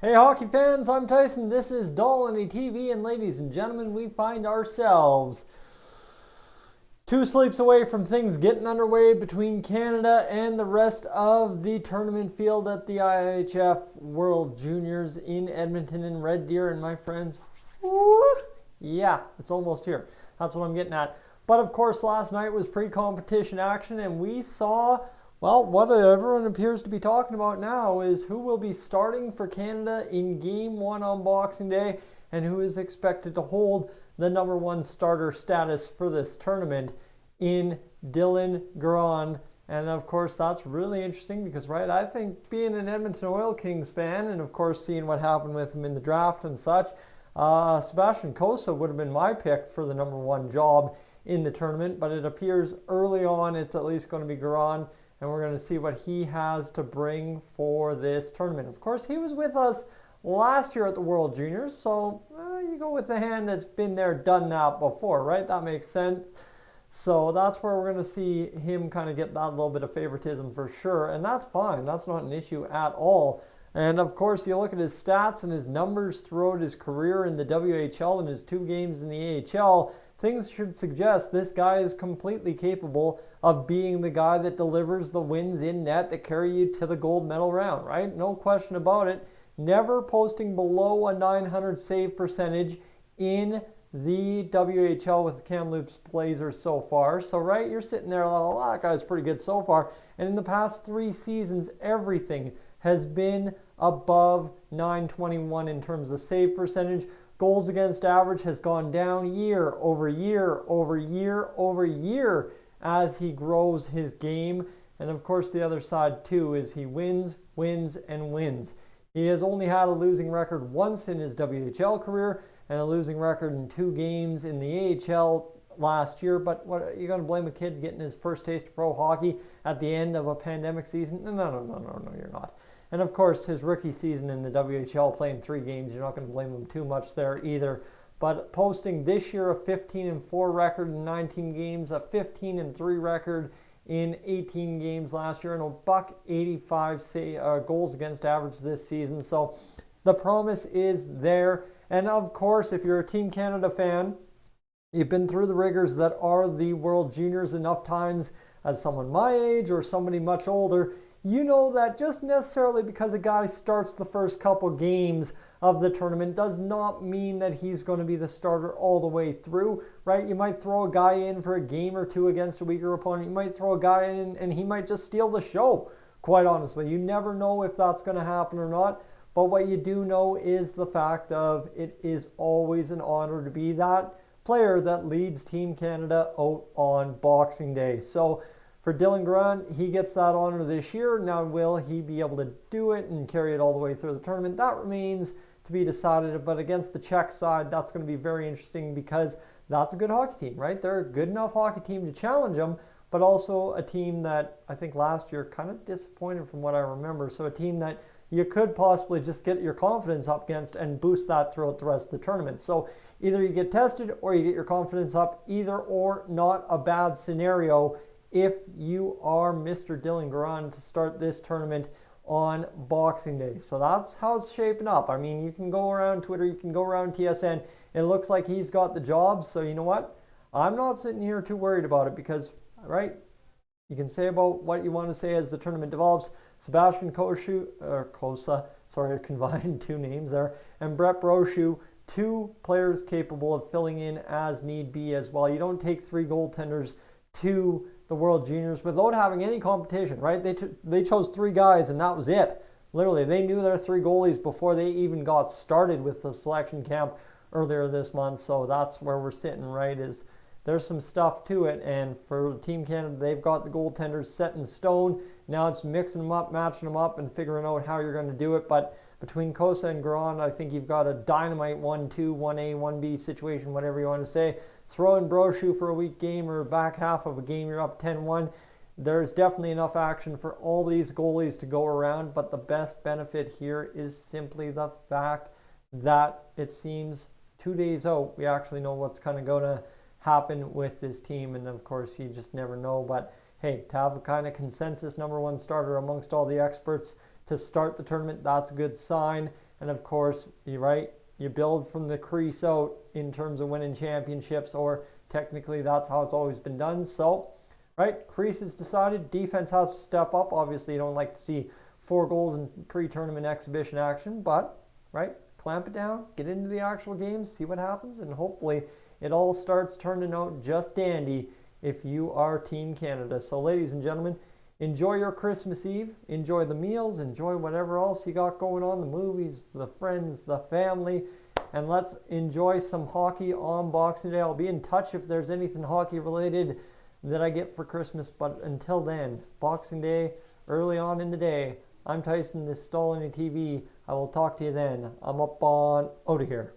Hey hockey fans, I'm Tyson. This is Dolly TV, and ladies and gentlemen, we find ourselves two sleeps away from things getting underway between Canada and the rest of the tournament field at the IHF World Juniors in Edmonton and Red Deer. And my friends, yeah, it's almost here. That's what I'm getting at. But of course, last night was pre-competition action, and we saw, well, what everyone appears to be talking about now is who will be starting for Canada in Game 1 on Boxing Day and who is expected to hold the number one starter status for this tournament in Dylan Garand. And of course, that's really interesting because, right, I think being an Edmonton Oil Kings fan and of course seeing what happened with him in the draft and such, Sebastian Cossa would have been my pick for the number one job in the tournament, but it appears early on it's at least going to be Garand, and we're going to see what he has to bring for this tournament. Of course, he was with us last year at the World Juniors, so you go with the hand that's been there, done that before, right? That makes sense. So that's where we're going to see him kind of get that little bit of favoritism for sure, and that's fine. That's not an issue at all. And of course, you look at his stats and his numbers throughout his career in the WHL and his 2 games in the AHL, things should suggest this guy is completely capable of being the guy that delivers the wins in net that carry you to the gold medal round, right? No question about it. Never posting below a 900 save percentage in the WHL with the Kamloops Blazers so far. So, right, you're sitting there, oh, that guy's pretty good so far. And in the past 3 seasons, everything has been above 921 in terms of save percentage. Goals against average has gone down year over year over year over year as he grows his game. And of course, the other side too is he wins, wins, and wins. He has only had a losing record once in his WHL career and a losing record in 2 games in the AHL last year. But what are you going to blame a kid getting his first taste of pro hockey at the end of a pandemic season? No, you're not. And of course, his rookie season in the WHL, playing 3 games, you're not going to blame him too much there either. But posting this year a 15-4 record in 19 games, a 15-3 record in 18 games last year, and a .85 goals against average this season. So the promise is there. And of course, if you're a Team Canada fan, you've been through the rigors that are the World Juniors enough times as someone my age or somebody much older, you know that just necessarily because a guy starts the first couple games of the tournament does not mean that he's going to be the starter all the way through, right? You might throw a guy in for a game or 2 against a weaker opponent. You might throw a guy in and he might just steal the show, quite honestly. You never know if that's going to happen or not. But what you do know is the fact of it is always an honor to be that player that leads Team Canada out on Boxing Day. So for Dylan Garand, he gets that honor this year. Now, will he be able to do it and carry it all the way through the tournament? That remains to be decided. But against the Czech side, that's going to be very interesting because that's a good hockey team, right? They're a good enough hockey team to challenge them, but also a team that I think last year kind of disappointed from what I remember. So a team that you could possibly just get your confidence up against and boost that throughout the rest of the tournament. So either you get tested or you get your confidence up, either or, not a bad scenario if you are Mr. Dylan Garand to start this tournament on Boxing Day. So that's how it's shaping up. I mean, you can go around Twitter, you can go around TSN. It looks like he's got the job. So you know what? I'm not sitting here too worried about it because, right, you can say about what you want to say as the tournament develops. Sebastian Cossa, sorry, I combined 2 names there, and Brett Brochu, 2 players capable of filling in as need be as well. You don't take 3 goaltenders to the World Juniors without having any competition, right? They chose 3 guys and that was it. Literally, they knew their 3 goalies before they even got started with the selection camp earlier this month. So that's where we're sitting, right? Is there's some stuff to it, and for Team Canada, they've got the goaltenders set in stone. Now it's mixing them up, matching them up, and figuring out how you're going to do it. But between Cossa and Garand, I think you've got a dynamite 1-2, 1A, 1B situation, whatever you want to say. Throw in Brochu for a weak game or back half of a game, you're up 10-1. There's definitely enough action for all these goalies to go around, but the best benefit here is simply the fact that it seems 2 days out, we actually know what's kind of going to happen with this team, and of course you just never know. But hey, to have a kind of consensus number one starter amongst all the experts to start the tournament, that's a good sign. And of course, you build from the crease out in terms of winning championships, or technically that's how it's always been done. So, right, crease is decided. Defense has to step up. Obviously, you don't like to see 4 goals in pre-tournament exhibition action, but, right, clamp it down, get into the actual games, see what happens, and hopefully it all starts turning out just dandy if you are Team Canada. So, ladies and gentlemen, enjoy your Christmas Eve. Enjoy the meals. Enjoy whatever else you got going on, the movies, the friends, the family. And let's enjoy some hockey on Boxing Day. I'll be in touch if there's anything hockey related that I get for Christmas. But until then, Boxing Day, early on in the day. I'm Tyson, this is Stolany TV. I will talk to you then. I'm up on out of here.